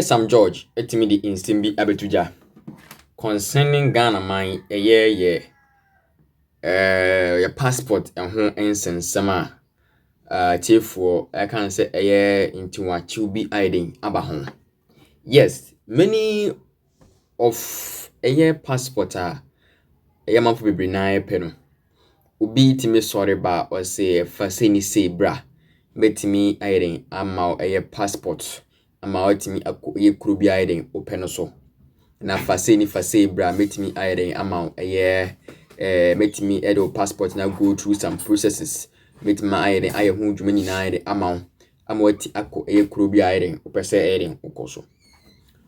Sam George, etimi di instem bi abetuja. Concerning Ghana man, your passport and home ensensem tiefo I can say into what you be hiding about home. Yes, many of passport man for be na peno. Ubi timi sorry ba or say fa say ni say bra. Betimi hiding ama passport. Ama otimi akọ kuro bi hiding open so. Na fa say bra metimi ayren ama metimi edo passport na go through some processes metimi ayren aye hu dwuma nyina ayren ama wati akọ kuro bi ayren opese ayren ukoso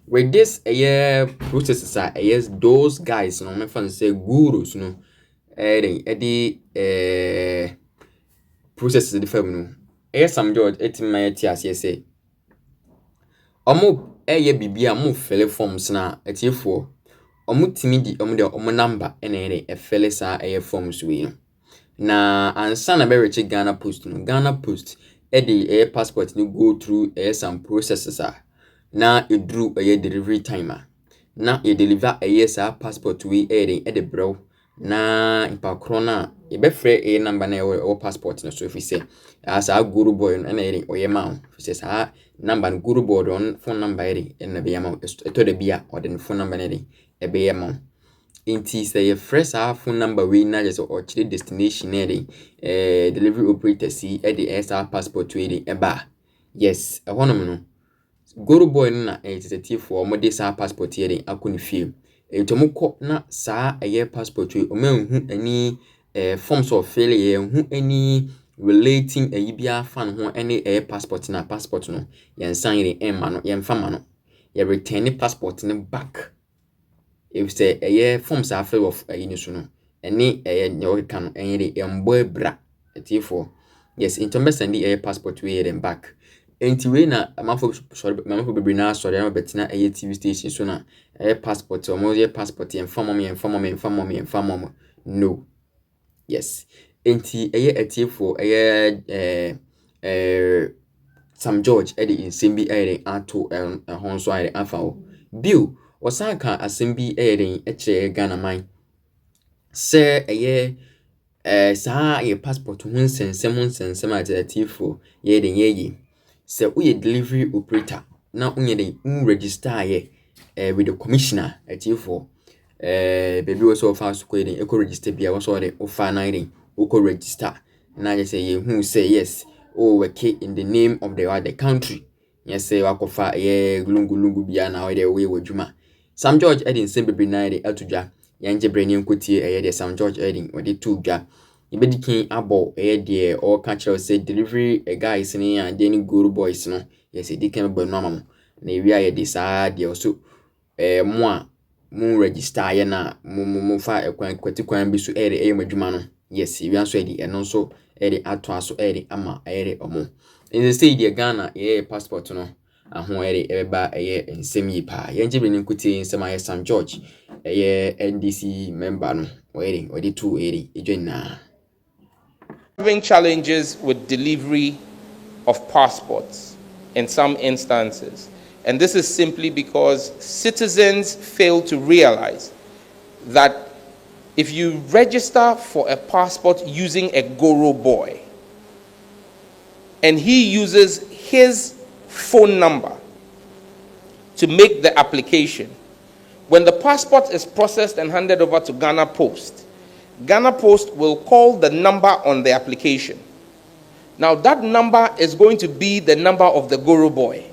with this processes those guys no me fan say gurus no ayren edi processes the fam no Sam George etimi mayati ase say omo bibia mo fill forms na etiefo omo timi di omo number ene fill sa forms we no na ansa na be reach Ghana Post no Ghana Post passport ni go through some processes na edru delivery timer na deliver sa passport we the bro na impakro na be free number na passport no so if we say as a Goro boy na oyema say sa number Guru board on phone number na be amount to the bia or the phone number e be amount inti say fresh phone number we na just or destination delivery operator see the passport we eba yes e hono no Goro boy na executive for mo de sa passport akoni fie etomukọ na sa passport we o manhu ani forms of failure hu any relating bia fan ho any passport na passport no yen sign emma no yen fama no ye return passport no back if say forms are fill of ni so no any nyo ka no de embo bra etifo yes into send the passport we them back enti we na amafo bebre na sorry am betina TV station so na passport o mo passport yen fama no yes enti etiefo Sam George edi insembi ato honso afa bill osanka asembi Ghana man se saa passport hun sensem atiefo ye se uye delivery operator na unye de register with the commissioner atiefo baby was so fast quitting eco register bia was all the offer nine eco register na just say who say yes we in the name of the other country yes say wakofa glungu bia na we wadwuma Sam George Edin sembe nine atudwa yanje brani nkotie de Sam George Edin odi tudwa ibedikin abo de all catch say delivery guys ni and then Goro boys no yes dikin bo no amamo na wi aye de saa de so mo register ye na mo fa kwati kwan bi so madwuma no yes wi anso edi eno so ato aso ama omo in the state de Ghana passport no aho eba nsem yi pa ye njibe ni nkuti nsem aye Sam George NDC member no odi two ejwenna. Having challenges with delivery of passports in some instances. And this is simply because citizens fail to realize that if you register for a passport using a Goro boy, and he uses his phone number to make the application, when the passport is processed and handed over to Ghana Post will call the number on the application. Now that number is going to be the number of the Goro boy.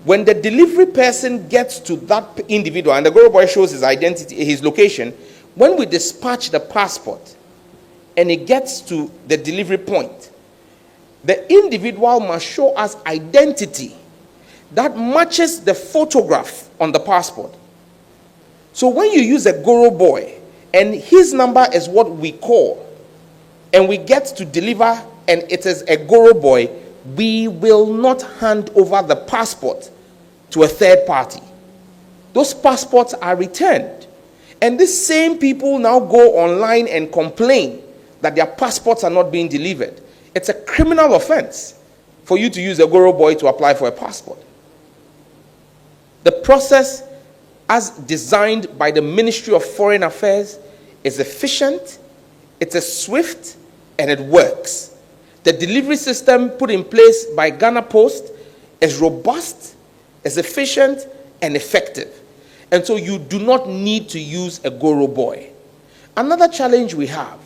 When the delivery person gets to that individual and the Goro boy shows his identity, his location, when we dispatch the passport and it gets to the delivery point, the individual must show us identity that matches the photograph on the passport. So when you use a Goro boy and his number is what we call, and we get to deliver and it is a Goro boy, we will not hand over the passport to a third party. Those passports are returned. And these same people now go online and complain that their passports are not being delivered. It's a criminal offense for you to use a Goro boy to apply for a passport. The process, as designed by the Ministry of Foreign Affairs, is efficient, it's swift, and it works. The delivery system put in place by Ghana Post is robust, is efficient, and effective. And so you do not need to use a Goro boy. Another challenge we have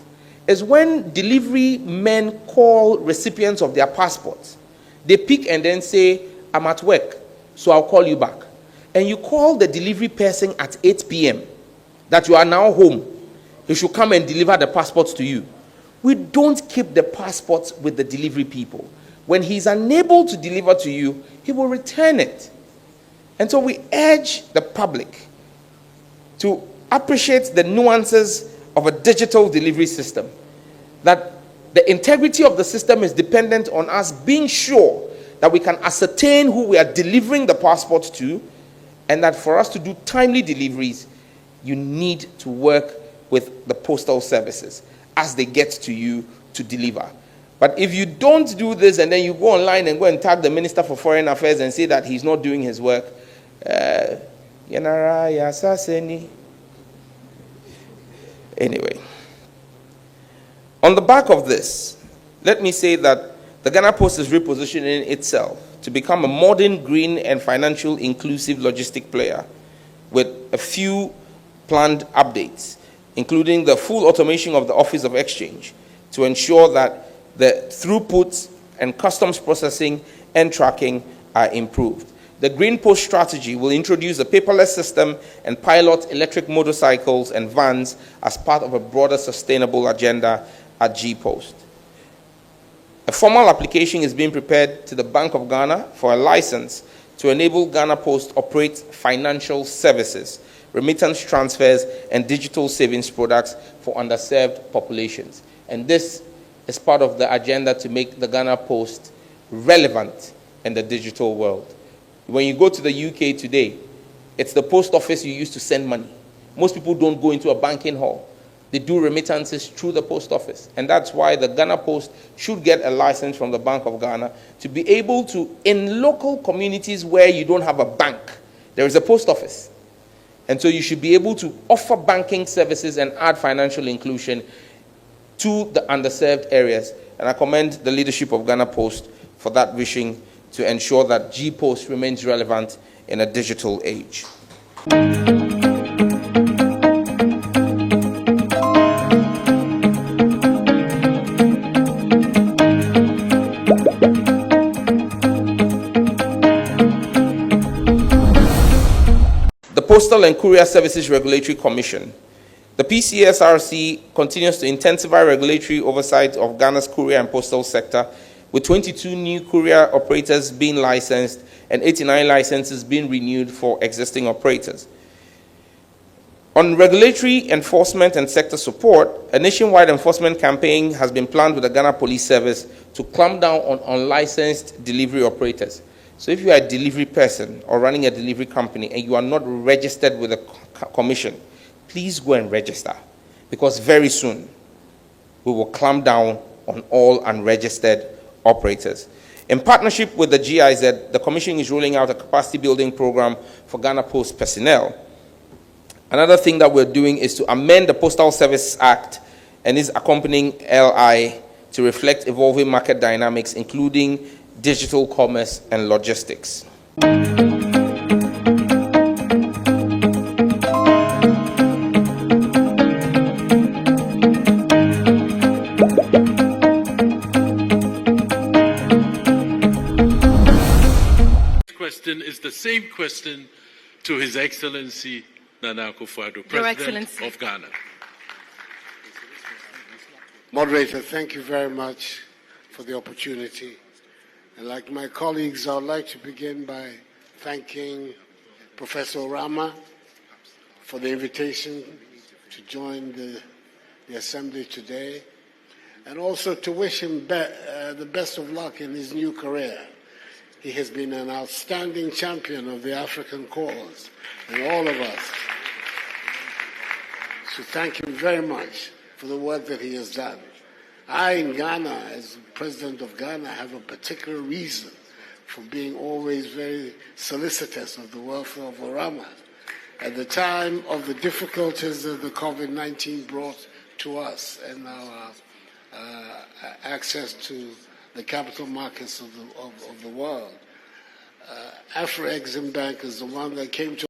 is when delivery men call recipients of their passports. They pick and then say, I'm at work, so I'll call you back. And you call the delivery person at 8 p.m. that you are now home. He should come and deliver the passports to you. We don't keep the passports with the delivery people. When he's unable to deliver to you, he will return it. And so we urge the public to appreciate the nuances of a digital delivery system. That the integrity of the system is dependent on us being sure that we can ascertain who we are delivering the passport to, and that for us to do timely deliveries, you need to work with the postal services as they get to you to deliver. But if you don't do this and then you go online and go and tag the Minister for Foreign Affairs and say that he's not doing his work, anyway. On the back of this, let me say that the Ghana Post is repositioning itself to become a modern, green, and financial inclusive logistic player with a few planned updates, including the full automation of the Office of Exchange to ensure that the throughput and customs processing and tracking are improved. The Green Post strategy will introduce a paperless system and pilot electric motorcycles and vans as part of a broader sustainable agenda at G-Post. A formal application is being prepared to the Bank of Ghana for a license to enable Ghana Post operate financial services, remittance transfers, and digital savings products for underserved populations. And this is part of the agenda to make the Ghana Post relevant in the digital world. When you go to the UK today, it's the post office you use to send money. Most people don't go into a banking hall. They do remittances through the post office. And that's why the Ghana Post should get a license from the Bank of Ghana to be able to, in local communities where you don't have a bank, there is a post office. And so you should be able to offer banking services and add financial inclusion to the underserved areas. And I commend the leadership of Ghana Post for that wishing to ensure that G-Post remains relevant in a digital age. The Postal and Courier Services Regulatory Commission. The PCSRC continues to intensify regulatory oversight of Ghana's courier and postal sector, with 22 new courier operators being licensed and 89 licenses being renewed for existing operators. On regulatory enforcement and sector support, a nationwide enforcement campaign has been planned with the Ghana Police Service to clamp down on unlicensed delivery operators. So if you are a delivery person or running a delivery company and you are not registered with the commission, please go and register, because very soon we will clamp down on all unregistered operators. In partnership with the GIZ, the Commission is rolling out a capacity building program for Ghana Post personnel. Another thing that we're doing is to amend the Postal Service Act and its accompanying LI to reflect evolving market dynamics, including digital commerce and logistics. Is the same question to His Excellency Nana Akufo-Addo, President of Ghana. Moderator, thank you very much for the opportunity. And like my colleagues, I would like to begin by thanking Professor Rama for the invitation to join the Assembly today, and also to wish him the best of luck in his new career. He has been an outstanding champion of the African cause, and all of us should thank him very much for the work that he has done. I, in Ghana, as President of Ghana, have a particular reason for being always very solicitous of the welfare of Orama. At the time of the difficulties that the COVID-19 brought to us and our access to the capital markets of the world, Afro-Exim Bank is the one that came to